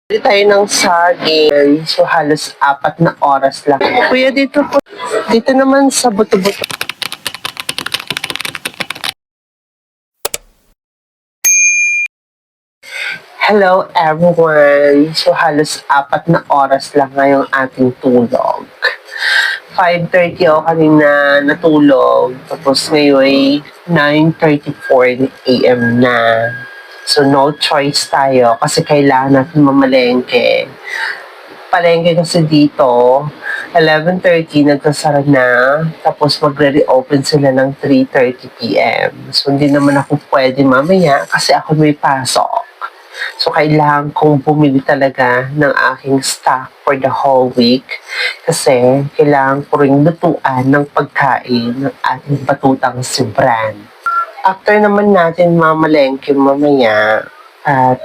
Bili tayo ng saging. So, halos 4 na oras lang. Kuya, dito po. Dito naman sa buto-buto. Hello everyone! So, halos 4 na oras lang ngayong ating tulog. 5:30 ako kanina natulog. Tapos ngayon ay 9:34 a.m. na. So, no choice tayo kasi kailangan natin mamalengke. Palengke kasi dito, 11:30 nagsasara na. Tapos magre-reopen sila ng 3:30 p.m. So, hindi naman ako pwede mamaya kasi ako may pasok. So, kailangan kong bumili talaga ng aking stock for the whole week kasi kailangan ko rin lutuan ng pagkain ng ating batutang si Bran. After naman natin mamalengke mamaya at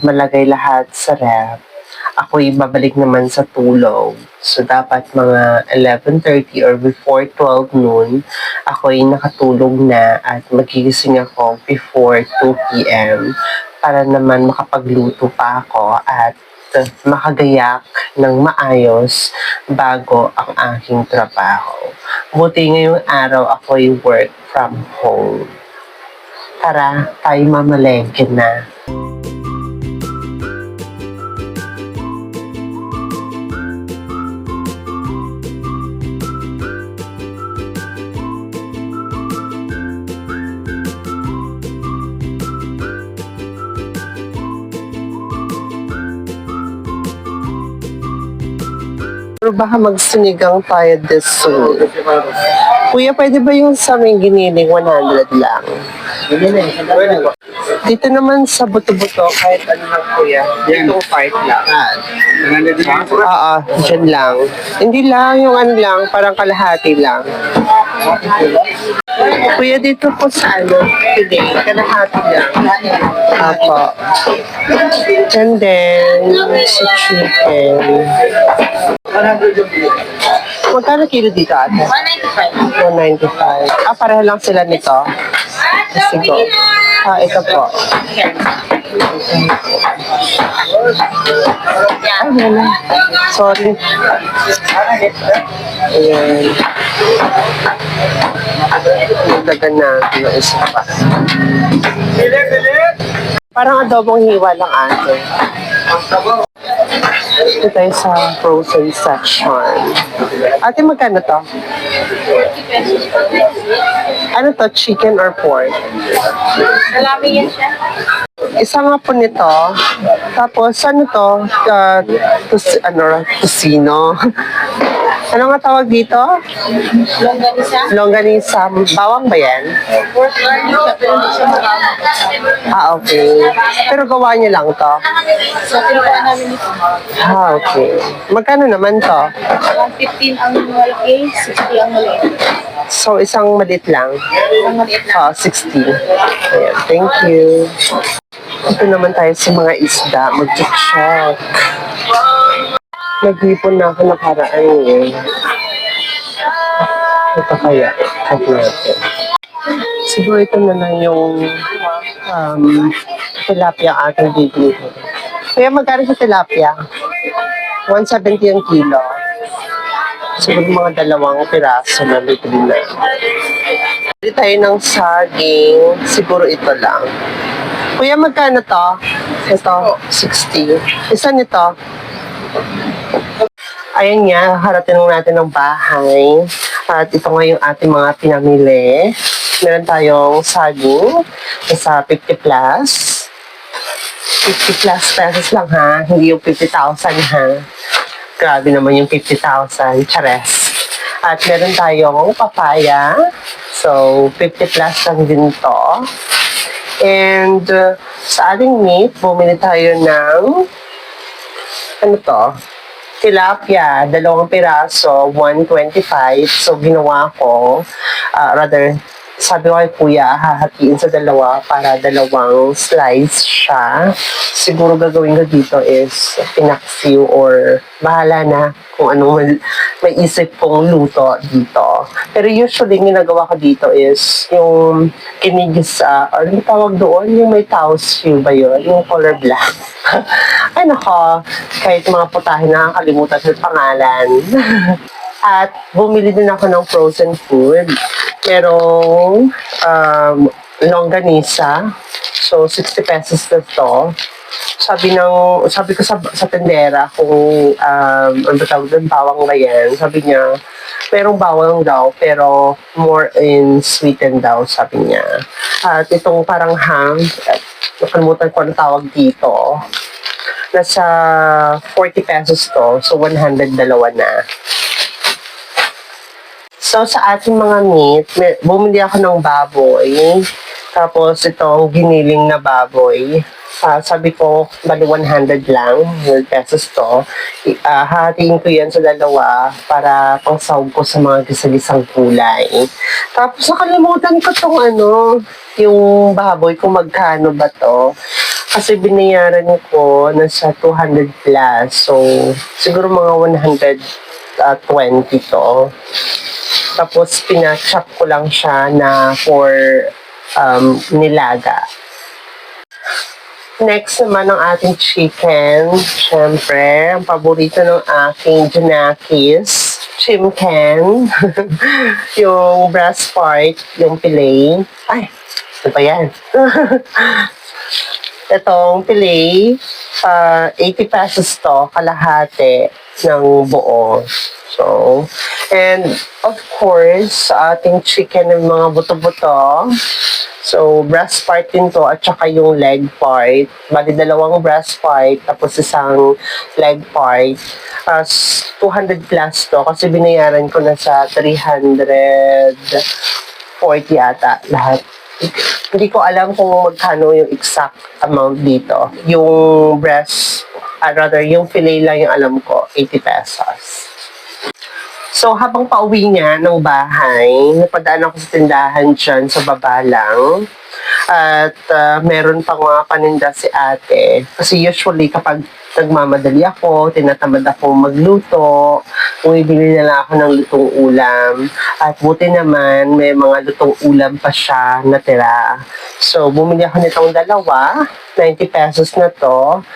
malagay lahat sa ref, ako'y babalik naman sa tulog. So, dapat mga 11:30 or before 12 noon, ako'y nakatulog na at magigising ako before 2 p.m. para naman makapagluto pa ako at makagayak ng maayos bago ang aking trabaho. Buti ngayong araw ako'y work from home. Tara, tayo mamalengke na. Pero baka magsinigang tayo this soon. Kuya, pwede ba yung sa may giniling 100 lang? Dito naman sa buto-buto, kahit ano lang kuya. Dito part lang. Oo, dyan lang. Hindi lang, yung ano lang, parang kalahati lang. Kuya, dito po sa ano, today, kalahati lang. Apo. And then, sa chicken. Magkano kilo dito ate? 195. 195. Pareho lang sila nito. Sige. Ito po. Wala. Sorry. Ayan. Nagdagan na ng isa pa. Parang adobong hiwa lang ate. Ito tayo sa frozen section. Ate, magkano to? Ano to? Chicken or pork? Salami yan siya. Isa nga po nito. Tapos, ano to? Tocino. Ano nga tawag dito? Longganisa. Longganisa. Bawang ba yan? Pork garnish siya, pero hindi siya magkakaroon. Okay. Pero gawa niyo lang to? So, tinukuha namin ito. Okay. Magkano naman to? 115 ang malaki, 60 ang maliit. So, isang maliit lang? Ang maliit lang. 60. Ayan, thank you. Ito naman tayo sa mga isda. Mag-check. Nag-ipon na ako nakaraan eh. Ito kaya. Check natin. Siguro ito na lang yung tilapia ating bibili. Kaya magkano sa tilapia? 170 ang kilo. Siguro mga 2 piraso na libre na. Bili tayo ng saging. Siguro ito lang. Kuya, magkano to? Ito, 60. Isa nito? Ayan nga, harating natin ng bahay. At ito nga yung ating mga pinamili. Meron tayong saging sa 50 plus. 50 plus pesos lang ha. Hindi yung 50,000 ha. Grabe naman yung 50,000. Chares. At meron tayong papaya. So, 50 plus lang din to. And sa ating meat, bumili tayo ng ano to? Tilapia, 2 piraso, 125. So, ginawa ko, sabi ko kay kuya, hahatiin sa dalawa para dalawang slice siya. Siguro gagawin ko dito is pinaksiw or bahala na kung anong may isip kong luto dito. Pero usually, ginagawa ko dito is yung kinigisa, or yung tawag doon, yung may tausiw ba yun? Yung color black. Ay nako, kahit mga putahe nakakalimutan sa pangalan. At bumili din ako ng frozen food. Merong longganisa. So, 60 pesos na to. Sabi ko sa tendera kung ano ba tawag doon, bawang ba yan? Sabi niya, merong bawang daw, pero more in sweetened daw, sabi niya. At itong parang ham, nakalimutan ko ang tawag dito. Nasa 40 pesos to, so 100 dalawa na. So, sa ating mga meat, bumili ako ng baboy. Tapos, itong giniling na baboy. Sabi ko, bali 100 lang, 100 pesos to. Hahatiin ko yan sa dalawa para pangsahog ko sa mga gisa-gisang kulay. Tapos, nakalimutan ko tong yung baboy kung magkano ba to. Kasi binayaran ko nasa 200 plus. So, siguro mga 120 to. Tapos, pinachop ko lang siya na for nilaga. Next naman ang ating chicken. Siyempre, ang paborito ng aking Junakis, chimken. Yung breast part, yung fillet. Ay, ano ba yan? Itong fillet, 80 pesos to, kalahati ng buo. So, and of course, sa ating chicken ng mga buto-buto, so breast part din to at saka yung leg part. Bali, dalawang breast part, tapos isang leg part. 200 plus to kasi binayaran ko na sa 340 ata lahat. Hindi ko alam kung magkano yung exact amount dito. Yung breast, rather yung fillet lang yung alam ko, 80 pesos. So, habang pauwi niya ng bahay, napadaan ako sa tindahan dyan sa baba lang. At meron pang mga paninda si ate. Kasi usually kapag nagmamadali ako, tinatamad akong magluto, bumibili na lang ako ng lutong ulam. At buti naman, may mga lutong ulam pa siya natira. So, bumili ako nitong dalawa, 90 pesos na to.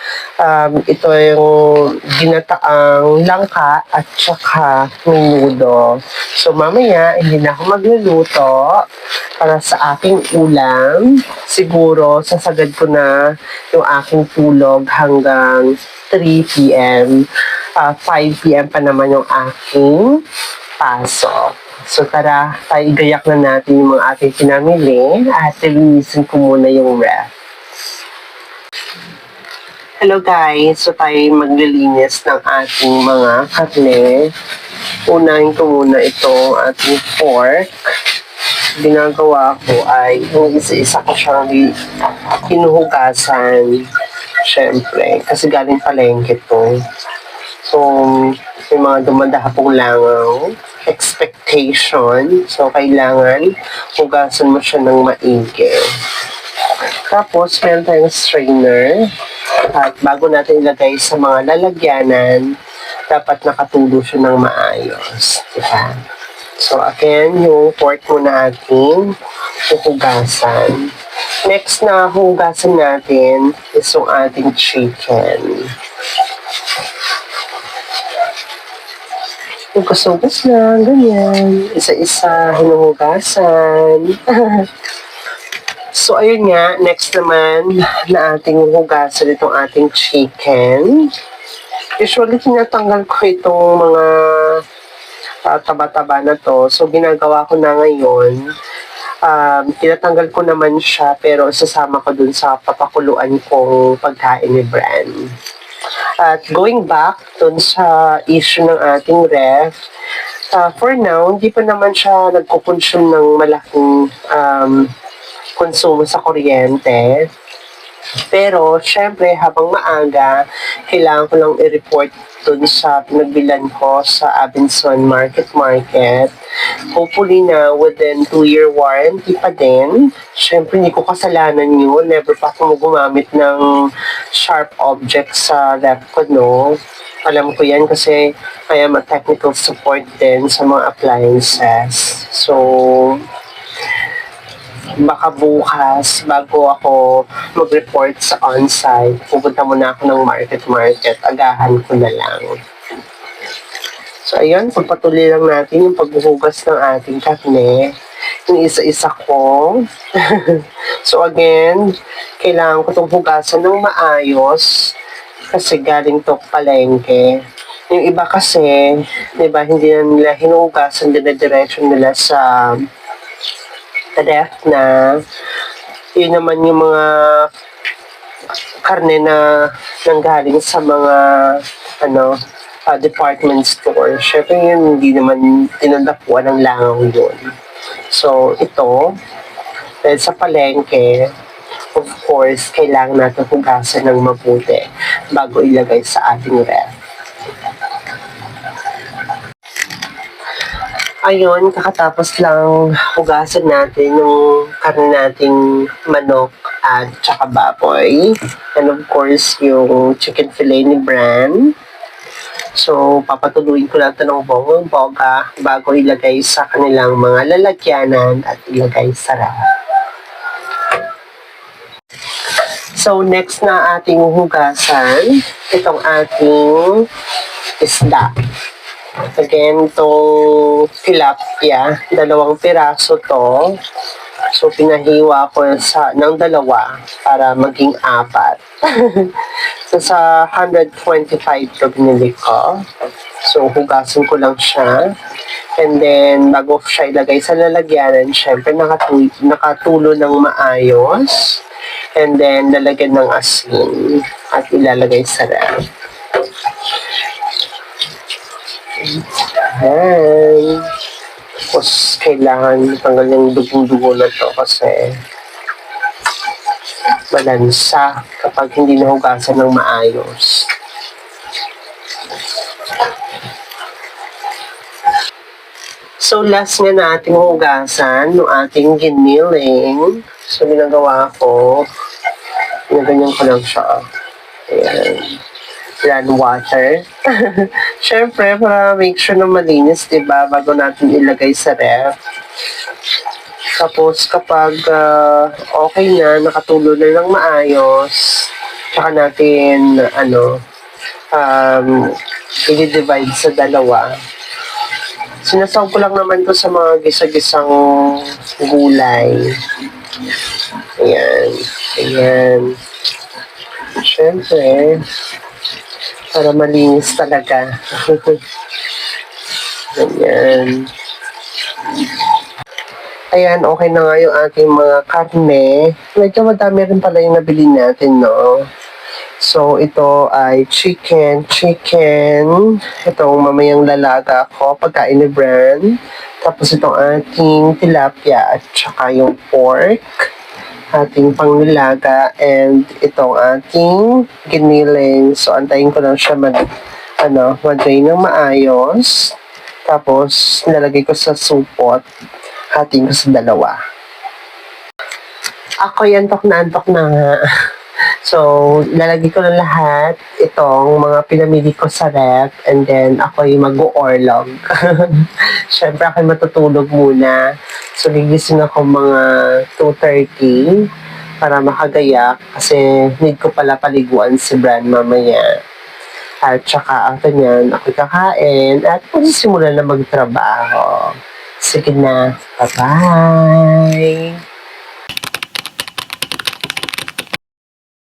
Ito yung ginataang langka at saka menudo. So, mamaya, hindi na ako magluluto para sa aking ulam. Siguro, sasagad ko na yung aking tulog hanggang 3 p.m. 5 p.m. pa naman yung aking pasok. So tara, tayo igayak na natin yung mga ating pinamili at linisin ko muna yung ref. Hello guys, so tayo maglilinis ng ating mga karne. Unahin ko muna itong ating pork. Ginagawa ko ay yung isa-isa ko siyang hinuhugasan. Siyempre, kasi galing palengke to. So, may mga dumadahapong langaw, expectation. So, kailangan hugasan mo siya ng maigi. Tapos, meron tayong strainer. At bago natin ilagay sa mga lalagyanan, dapat nakatulo siya ng maayos. Diba? So, again, yung pork muna ating huhugasan. Next na hugasan natin is yung ating chicken. Hugas-hugas lang, ganyan. Isa-isa, hinuhugasan. So, ayun nga, next naman na ating hugasan itong ating chicken. Usually, tinatanggal ko itong mga taba-taba na to. So, ginagawa ko na ngayon. Tinatanggal ko naman siya, pero sasama ko dun sa papakuluan kong pagkain ni Bran. At going back dun sa issue ng ating ref, for now, hindi pa naman siya nagkukonsume ng malaking konsumo sa kuryente. Pero, syempre, habang maaga, kailangan ko lang i-report dun sa pinagbilan ko sa Abenson Market. Hopefully na within 2-year warranty pa din. Syempre, hindi ko kasalanan yun. Never pa ako gumamit ng sharp object sa ref ko, no? Alam ko yan kasi I am a technical support din sa mga appliances. So, baka bukas, bago ako mag-report sa on-site, pupunta muna ako ng market. Agahan ko na lang. So, ayun, pagpatuloy lang natin yung pagbuhugas ng ating karne. Yung isa-isa ko. So, again, kailangan ko itong hugasan ng maayos kasi galing to palengke. Yung iba kasi, di ba, hindi na nila hinuhugasan, dinadiretso nila sa ref na yun naman yung mga karne na nanggaling sa mga department store. Syempre yun, hindi naman tinadapuan ng langaw yun. So, ito, dahil sa palengke, of course, kailangan natin hugasan ng mabuti bago ilagay sa ating ref. Ayun, kakatapos lang hugasan natin yung karne nating manok at tsaka baboy. And of course, yung chicken fillet ni Bran. So, papatuloyin ko lang ito ng bonggang-bongga bago ilagay sa kanilang mga lalagyanan at ilagay sa ref. So, next na ating hugasan, itong ating isda. Again, itong tilapia, 2 piraso to. So, pinahiwa ko ng 2 para maging 4. So, sa 125 to binili ko. So, hugasan ko lang siya. And then, bago siya ilagay sa lalagyanan, syempre nakatulo ng maayos. And then, lalagyan ng asin at ilalagay sa ref. Ayan. Tapos, kailangan tanggal yung dugong-dugo na to kasi malansa kapag hindi nahugasan ng maayos. So, last nga na ating hugasan, no ating giniling. So, ginagawa ko, ginaganyan ko lang siya. Ayan. Run water. Siyempre, para make sure na malinis, diba? Bago natin ilagay sa ref. Tapos, kapag okay na, nakatulo na ng maayos, tsaka natin, i-divide sa 2. Sinasaw ko lang naman to sa mga gisa-gisang gulay. Ayan. Ayan. Siyempre, para malinis talaga. Ayan. Ayan, okay na nga yung ating mga karne. Medyo madami rin pala yung nabili natin, no? So, ito ay chicken. Itong mamayang lalaga ko, pagkain ni Bran. Tapos itong ating tilapia at saka yung pork. Ating pangnilaga and itong ating giniling. So, antayin ko lang siya mag-drain ng maayos. Tapos, nilalagay ko sa supot. Hatiin ko sa 2. Ako yan, antok na nga. So, lalagay ko na lahat itong mga pinamili ko sa ref and then ako'y mag-orlog. Siyempre, ako'y matutulog muna. So, gigising ako mga 2:30 para makagayak kasi need ko pala paliguan si Bran mamaya. At saka, after nyan, ako'y kakain at magsisimula na magtrabaho. Sige na. Bye-bye!